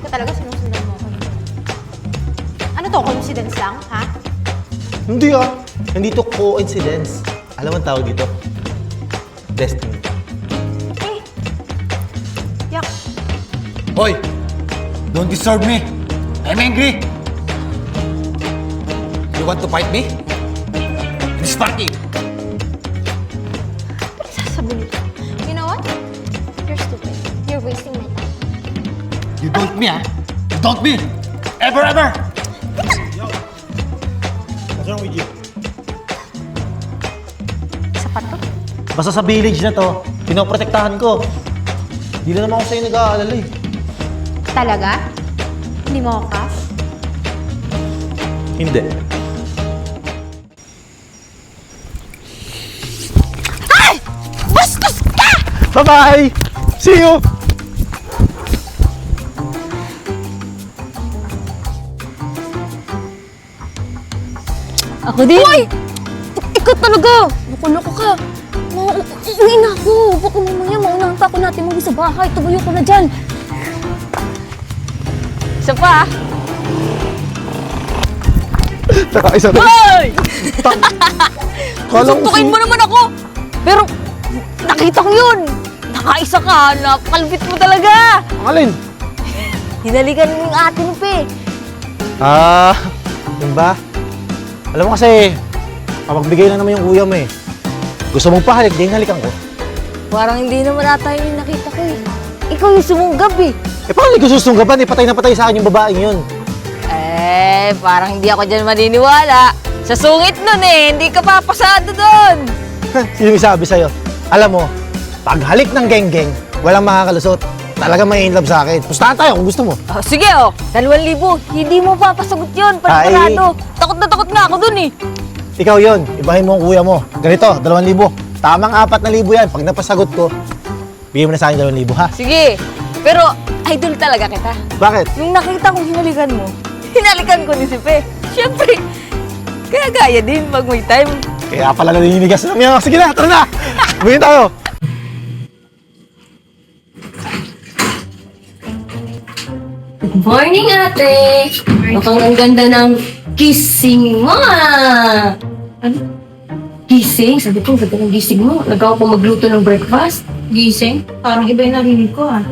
ko talaga sinusundan mo ko. Ano to? Coincidence lang, ha? Hindi ah. Hindi to coincidence. Alam mo ang tawag dito? Destiny. Eh. Yak. Hoy! Don't disturb me! I'm angry! You want to fight me? In this party? Sasabi nito. You know what? You're stupid. You're wasting my time. You don't me, ah! You don't me! Ever, ever! What's wrong with you? Sapat to? Basta sa village na to, pinoprotektahan ko. Hindi na naman ako sa'yo nag-aalala eh. Talaga? Hindi mo ako crush? Hindi. Ay! Bastos ka! Bye-bye! See you! Ako din. Hoy! Ikaw talaga! Loko-loko ka. Uwi na ako. Baka mamaya maunahan pa ako natin muli sa bahay. Tumayo ko na dyan. Isa pa. Saka isa rin. Hoy! Kala ko Suntukin mo naman ako. Pero nakita ko yun. Nakaisa ka. Napakalupit mo talaga. Alin? Hinalikan mo yung ate mo, pe. Ah, yun ba? Alam mo kasi, papagbigay lang naman yung kuya mo eh. Gusto mong pahalik, di halikan ko. Parang hindi naman ata yun yung nakita ko eh. Ikaw yung sumunggab eh. Eh paano hindi ko susunggaban eh? Patay na patay sa akin yung babaeng yun. Parang hindi ako dyan maniniwala. Sa sungit nun eh, hindi ka papasado doon. Sino yung sabi sa'yo? Alam mo, pag halik ng geng-geng, walang makakalusot. Talaga may in love sa akin. Pustahan tayo kung gusto mo. Oh, sige 2,000. Hindi mo papasagot yun, panigurado. Takot na takot nga ako dun eh. Ikaw yon, ibahin mo ang kuya mo. Ganito, 2,000. Tamang 4,000 yan. Pag napasagot ko, bigyan mo na sa akin 2,000 ha? Sige, pero idol talaga kita. Bakit? Nung nakita kong hinalikan mo, hinalikan ko ni si Pe. Siyempre, kaya gaya din pag may time. Kaya pala naninigas na niya. Sige na, tara na! Bumili tayo. Good morning, ate! Mukhang ang ganda ng gising mo, ah! Ano? Gising? Sabi ko, ang ganda ng gising mo. Nagawa ko magluto ng breakfast. Gising? Parang iba yung narinig ko ah.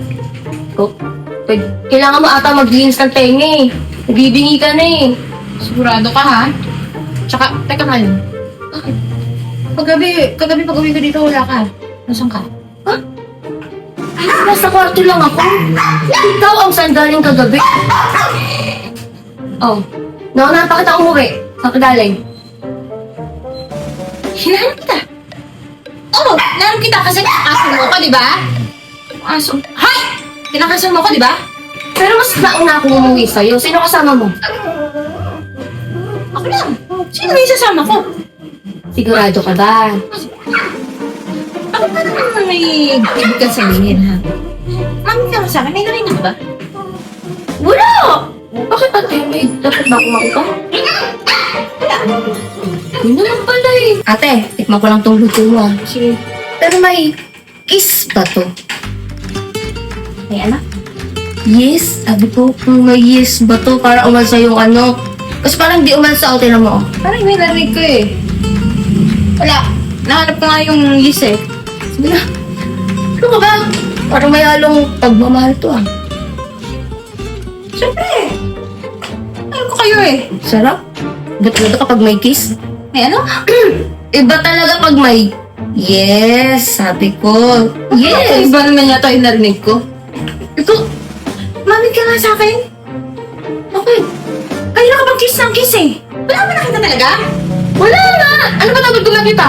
Kailangan mo ata maglinis ng tenga eh. Nagbibingi ka na eh. Sigurado ka ha? Tsaka, teka nga yun. Bakit? Kagabi pag uwi ko dito, wala ka. Nasaan ka? Nasa kwarto lang ako. Ikaw ang sandaling kagabi. Oh, nauna pa kita umuwi. Saan ka galing? Hinahanap kita. Oo, nahanap kita kasi kinakasan mo ko, di ba? Aso. Hay! Kinakasan mo ko, di ba? Pero mas nauna akong umuwi sa'yo. Sino kasama mo? Ako lang. Sino may sasama ko? Sigurado ka ba? Ako pa naman may ibig kang sabihin ha. Mami ka sa akin, may narinig ba? Wala! Bakit ate? May dapat ba akong makita? Yun naman pala eh. Ate, tikman ko lang tong luto mo ah. Sige. Pero may kiss ba to? May anak? Yes, sabi ko kung may yes ba to para umalsa yung ano. Kasi parang di umalsa ako, tinan mo. Parang may narinig ko eh. Wala. Nahanap ko nga yung list eh. Sige na. Ano ka ba? Parang may halong pagmamahal to ah. Siyempre. Alam ko kayo eh. Sarap. Iba talaga kapag may kiss. May ano? Iba talaga pag may yes, sabi ko. Yes! Iba naman yata yung narinig ko. Ito, Mami ka nga sa akin. okay. Kanina ka bang kiss ng kiss eh? Wala mo nakita talaga? Wala na! Ano ba dapat ko nakita?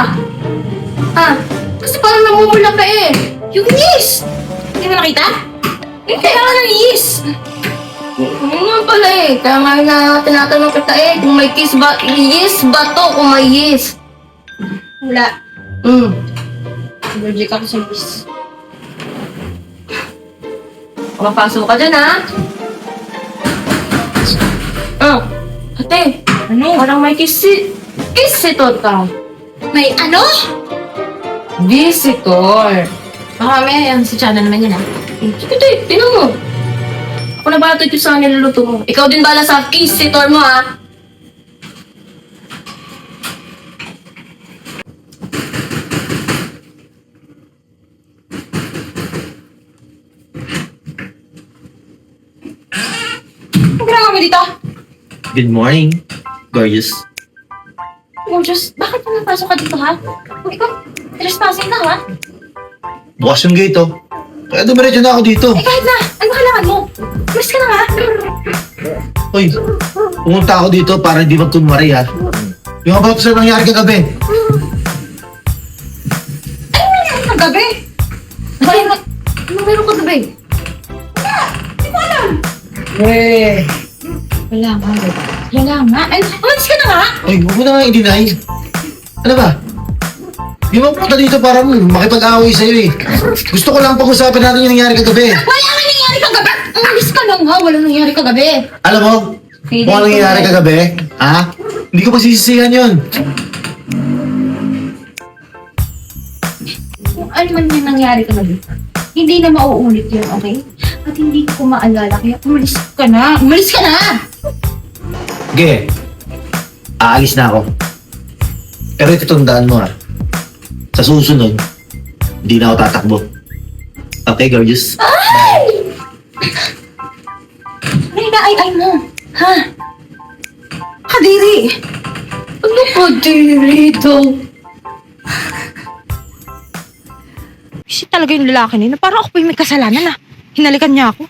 Ah, kasi parang namumula ka eh. Yung yes! Hindi mo nakita? Hindi ka nga ng yes! Yun nga pala eh. Kaya nga na tinatanong kita eh, kung may kiss ba, yes ba to kung may yes? Wala. Allergic ako sa kiss. Mapasok ka dyan ha? Ah, ate, Ano? parang may kiss si Tota. May ano? Visitor. Baka may yan si Chana naman yun ah. Ate, tinan mo. Ako na bahala to sa niluluto mo. Ikaw din bahala sa kisitor mo, ha? Ang ginagawa mo dito? Good morning, gorgeous. Gorgeous, bakit mo napasok ka dito, ha? Kung ikaw, trespassing ka, ha? Bukas yung gate, oh. Kaya dumiretso na ako dito. Eh, kahit na, ano kailangan mo? Mas ka na, ha? Uy, pumunta ako dito para hindi magkunwari, ha. Yung about sa nangyari kagabi. Ano nangyari kagabi? Ano meron kagabi? Hindi ko alam. Eh, wala nga, diba? Wala nga. Ay, umalis ka na nga. Uy, huwag mo na nga i-deny. Ano ba? Di mo punta dito para makipag-away sa'yo, eh. Gusto ko lang pag-usapan natin yung nangyari kagabi. Wala nga nangyari kagabi. Umalis ka lang ha. Wala nangyari kagabi. Alam mo, kung ano nangyari kagabi, ha? Hindi ko pasisisihan yun. Kung ano man yung nangyari kagabi, hindi na mauulit yun, okay? At hindi ko maalala, kaya umalis ka na. Umalis ka na! Okay, aalis na ako. Pero ito tandaan mo, ha? Sa susunod, hindi na ako tatakbo. Okay, gorgeous? Ay, naay-ay mo. Ha? Kadiri! Ano kadiri ito? Kasi talaga yung lalaki na yun. Parang ako pa yung may kasalanan, ah. Hinalikan niya ako.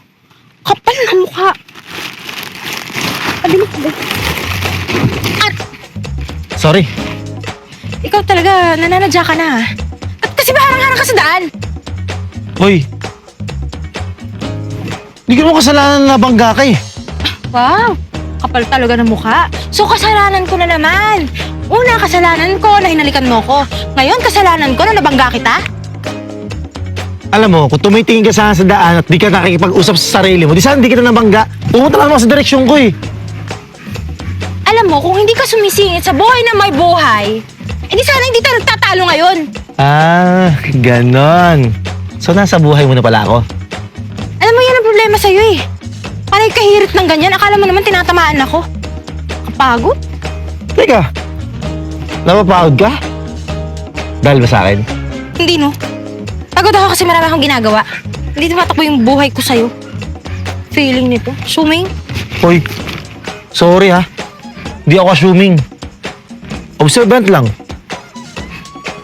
Kapal na mukha. Sabi mo, Sorry. ikaw talaga, nananadya ka na, ah. At kasi ba harang-harang ka sa daan? Uy. Hindi ko naman kasalanan na bangga ka eh. Wow, kapal talaga ng mukha. So, kasalanan ko na naman. Una, kasalanan ko na hinalikan mo ko. Ngayon, kasalanan ko na nabangga kita. Alam mo, kung tumitingin ka sana sa daan at di ka nakikipag-usap sa sarili mo, di sana hindi kita nabangga. Pumunta ka naman sa direksyon ko eh. Alam mo, kung hindi ka sumisingit sa buhay na may buhay, hindi sana hindi tayo nagtatalo ngayon. Ah, ganon. So nasa buhay mo na pala ako? Alam mo, yan ang problema sa'yo eh. Panay kahirit ng ganyan, akala mo naman tinatamaan ako. Kapagod? Teka, napapagod ka? Dahil ba sa akin? Hindi no. Pagod ako kasi marami akong ginagawa. Hindi tumatakbo yung buhay ko sa'yo. Feeling nito. Suming. Hoy, sorry ha. Hindi ako assuming. Observant lang.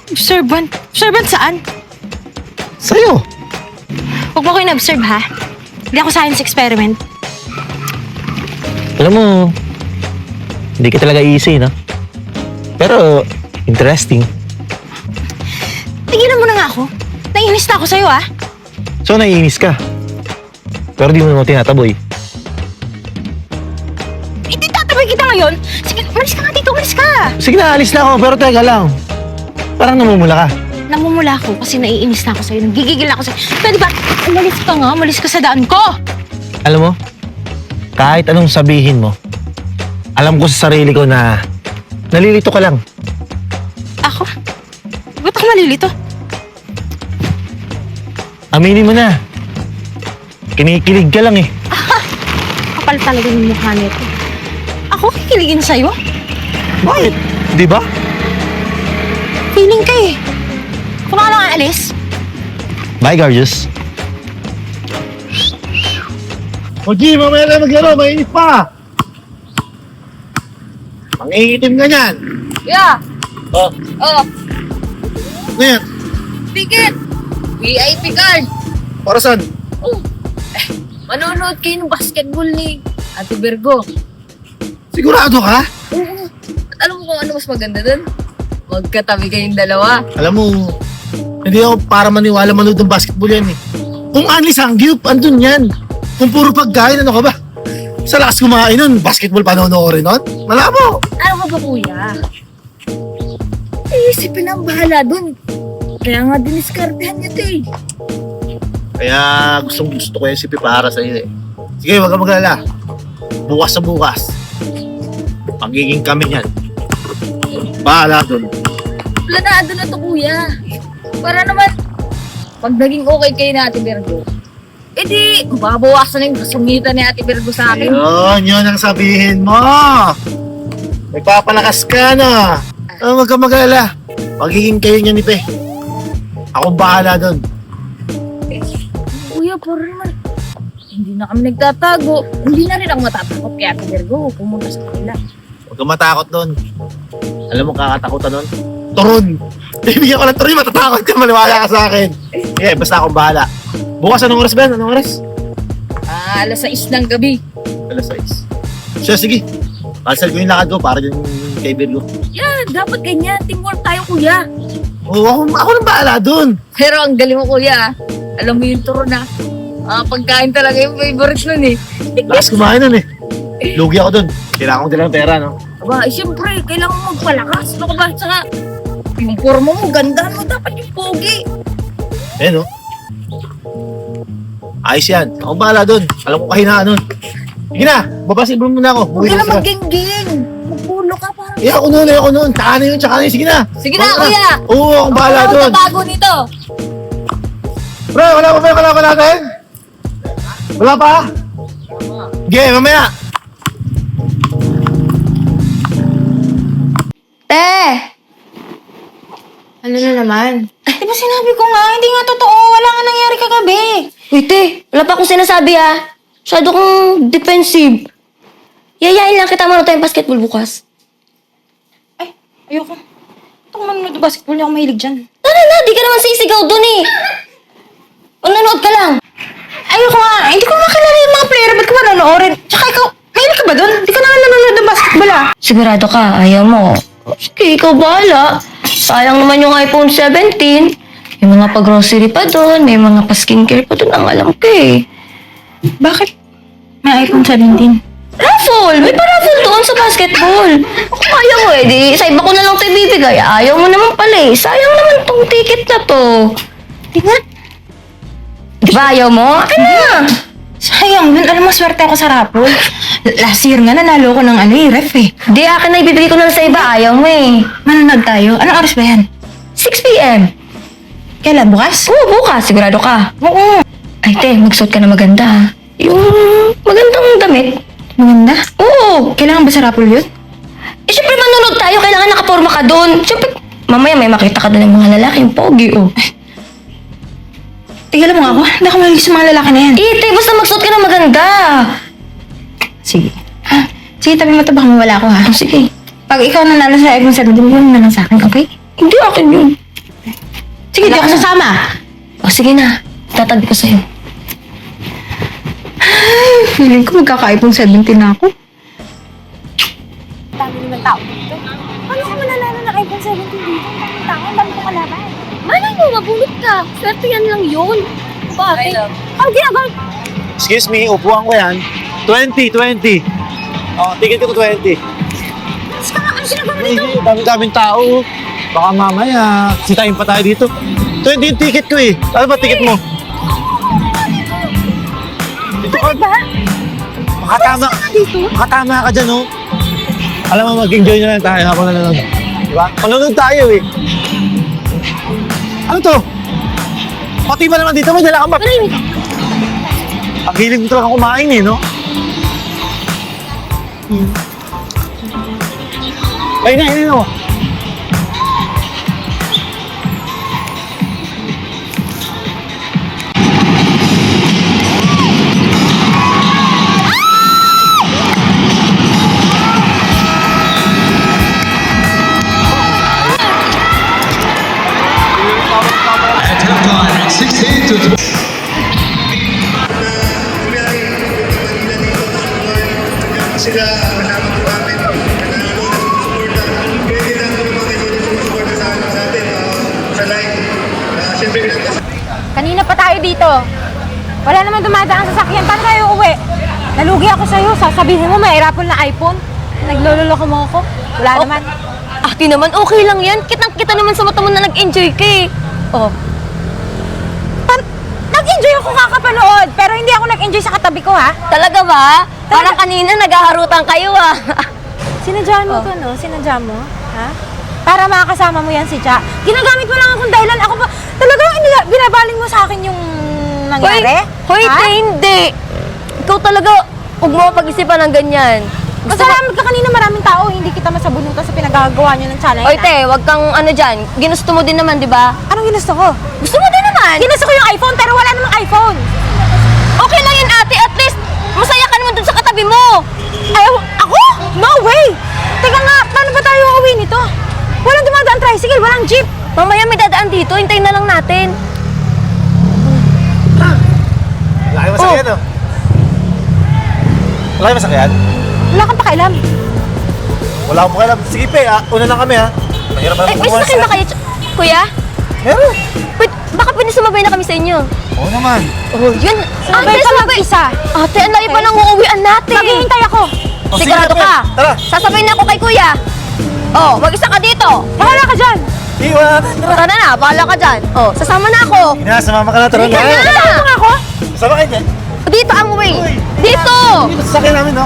Observant? Observant saan? Sa'yo. Huwag mo ko in-observe ha. Hindi ako science experiment. Alam mo, hindi ka talaga easy, no? Pero, interesting. Tigilan mo na nga ako. Naiinis na ako sa'yo ha. So, naiinis ka. Pero di mo naman tinataboy. Hindi tataboy kita ngayon. Sige, umalis ka nga dito, umalis ka. Sige na, alis na ako. Pero teka lang. Parang namumula ka. Namumula ako kasi naiinis na ako sa'yo. Nagigigil na ako sa'yo. Pwede ba? Umalis ka nga, umalis ka sa daan ko. Alam mo, kahit anong sabihin mo, alam ko sa sarili ko na nalilito ka lang. Ako? Ba't ako nalilito? Aminin mo na. Kinikilig ka lang eh. Kapal talaga yung mukha nito. Ako kikiligin sa'yo? Bakit? Di ba? Feeling ka eh. Kung ano nga alis? Bye, gorgeous. O G, mamaya na maglaro, mainit pa! Mangingitim ka niyan! Yeah! Oh, Oh, ano yan? ticket! VIP card! Para saan? Manonood kayo ng basketball ni Ate Virgo. Sigurado ka? At alam mo kung ano mas maganda dun? Magkatabi kayong dalawa. Alam mo, hindi ako para maniwala manood ng basketball yan eh. Kung Anli Sangyup, andun yan. Kung puro pagkain, ano ka ba? Sa lakas kumain nun, basketball panonoorin nun? Malabo! Ano ka ba, kuya? Eh, si Pinang bahala dun. Kaya nga diniskartehan niya ito eh. Kaya gusto ko yung sipi para sa iyo eh. Sige, wag ka mag-alala. Bukas sa bukas. Magiging kami yan. Bahala dun. Planado na to, kuya. Para naman, pag naging okay kayo na Ate Virgo, Eh di, babawasan na yung kasungita ni Ate Virgo sa akin. Ayun, yun ang sabihin mo. Nagpapalakas ka na. Huwag ka mag-alala. Magiging kayo niya ni Pe. Akong bahala doon. Kuya, pero naman, hindi na kami nagtatago. Hindi na rin ako matatakot kay Ate Virgo. Pumunta sa kanila. Huwag ka matakot doon. Alam mo kakatakutan doon? Turon. Bibigyan ko ng turon, matatakot ka, maniwala ka sa akin. Okay, basta akong bahala. Bukas anong oras ba? Anong oras? Alas 6 ng gabi. Alas 6. Siya, sige. Cancel ko yung lakad ko para yung kay Virgo. Yan, dapat ganyan. Teamwork tayo, kuya. Oo, ako nang bahala doon. Pero ang galing mo, kuya. Alam mo yung turo na. Pagkain talaga yung favorite nun eh. Lakas kumain nun eh. Lugi ako doon. Kailangan ko din ng pera, no? Aba, siyempre, kailangan mo magpalakas. Ano ka ba? Saka, yung forma mo, ganda mo. Dapat yung pogi. Eh, no? Ayos yan. Ako bahala doon. Alam ko kahinaan nun. Sige na, babasilbon muna ako. Huwag Buwi ka na na sila. maggenggeng. Magpulo ka parang. Eh, ako nun. Tsaka na yun, tsaka na yun. Sige na. Sige na, Bahala kuya. Oo, akong bahala Ako doon. bago nito. Bro, wala pa ba yung kalaban natin? Wala pa? Sige, mamaya. Te! Ano na naman? Di ba sinabi ko nga, hindi nga totoo. Wala nga nangyari kagabi. Uy, te, wala pa akong sinasabi ah. Masyado kang defensive. Yayain lang kita manood tayong basketball bukas. Ay, ayoko. Ito kung manonood ng basketball, hindi ako mahilig dyan. Tara na, di ka naman sisigaw dun eh. Manonood ka lang. Ayoko nga. Hindi ko makilala yung mga player. Ba't ko manonoorin? Tsaka ikaw, mahilig ka ba dun? Hindi ka naman nanonood ng basketball ah. Sigurado ka, ayaw mo. Sige, ikaw bahala. Sayang naman yung iPhone 17. May mga pag-grocery pa doon, may mga pa-skincare pa doon. Ang alam ko eh. Bakit? May iPhone 17. Raffle! May pa-raffle doon sa basketball. Kung ayaw mo eh, di sa iba ko na lang ito ibibigay. Ayaw mo naman pala eh. Sayang naman tong ticket na to. Tingnan. Di ba ayaw mo? Akin na! Sayang, dun, alam mo, swerte ako sa raffle. Last year nga, nanalo ko ng ref eh. Di, akin na ibibigay ko na lang sa iba. Ayaw mo eh. Manonood tayo. Anong oras ba yan? 6 p.m. Kailan? Bukas? Oo, bukas. Sigurado ka. Oo. Ay, te, magsuot ka na maganda ha. Yung magandang damit. Maganda. Oo. Kailangan ba sa raffle yun? Eh, syempre manonood tayo. Kailangan nakaporma ka doon. Syempre, mamaya may makita ka doon ng mga lalaki. Yung pogi, oh. Tigala mo nga ako. Hindi ako mahilig sa mga lalaki na yan. Eh, te, basta magsuot ka na maganda. Sige. Sige, tabi mo ito. Baka mawala ako ha. Oh, sige. Pag ikaw nanalo sa iPhone 17, yun na lang sa akin, okay? Hindi akin yun. Sige, di ako sasama. O, sige na. Tatabi ko sa'yo. Feeling ko magkaka-iPhone 17 na ako. Dami naman tao dito. Paano ka mananalo ng iPhone 17 dito? Ang dami tao, ang dami ko kalaban. Malay mo, mabulot ka. Swerte yan lang yun. Bakit? Ang ginagawa. Excuse me, upuan ko yan. 20. Oh, ticket ko 20. Ang ginagawa mo dito? Ay, dami-daming tao. Baka mamaya, sitayin pa tayo dito. 20 yung ticket ko eh. Ano ba ticket mo? Dito ka. Ba? Makatama ka dyan, oh. Alam mo, mag-enjoy na lang tayo habang nanonood. Diba? Manonood tayo eh. Ano to? Pati ba naman dito? May dala kang Ang hilig mo talaga kumain eh, no? Ayun na, oh. At halftime, 16 to sila kasama po namin nanalo ng suporta. Pwede lang po naman kayo sumusuporta sa atin sa live. Siyempre Kanina pa tayo dito. Wala naman dumadaan sa sasakyan. Paano tayo uuwi? Nalugi ako sa'yo. Sasabihin mo may raffle na iPhone. Nagloloko mo ako. Wala naman. Ate naman, okay lang yan. Kitang-kita naman sa mata mo na nag-enjoy ka eh. Oh. Nag-enjoy ako kakapanood. Pero hindi ako nag-enjoy sa katabi ko, ha? Talaga ba? Parang kanina naghaharutan kayo ah. Sinadyahan mo to, no? Sinadyahan mo? Ha? Para makakasama mo yan si Cha. Ginagamit mo lang akong dahilan. Ako pa, talagang binabaling mo sa akin yung nangyari? Hoy, Ha? hindi. Ikaw talaga, huwag mo pag-isipan ng ganyan. Masalamat ka kanina, maraming tao. Hindi kita masabunutan sa pinagagawa niyo ng channel. Oy, te, wag kang ano dyan. Ginusto mo din naman, di ba? Anong ginusto ko? Gusto mo din naman. Ginusto ko yung iPhone, pero wala namang iPhone. Okay lang yun, ate. At least, masaya ka naman dun sa katabi mo. Ay, ako? No way! Teka nga, paano ba tayo uuwi nito? Walang dumadaan tricycle, walang jeep. Mamaya may dadaan dito. Hintayin na lang natin. Wala kayong masakyan, oh. Wala kayong masakyan? Wala kang pakialam. Wala akong pakialam. Sige, pe, una lang kami, ha? Mahirap na Ay, may sakyan ba kayo, kuya? Meron. Baka pwede sumabay na kami sa inyo. Oo naman. Oh, yun. Sabay ka mag-isa. Ate, ang layo pa ng uuwian natin. Maghihintay ako. O, sige Sigurado na, pe. ka? Tara. Sasabay na ako kay kuya. Oh, mag-isa ka dito. Bahala ka dyan. Iwan natin. Tara. Tara na, bahala ka dyan. Oh, sasama na ako. Ina, sumama ka na. Tara Halika na. Ako? Sama kayo dyan. Dito ang way. Dito. Dito sa sakyan namin, no?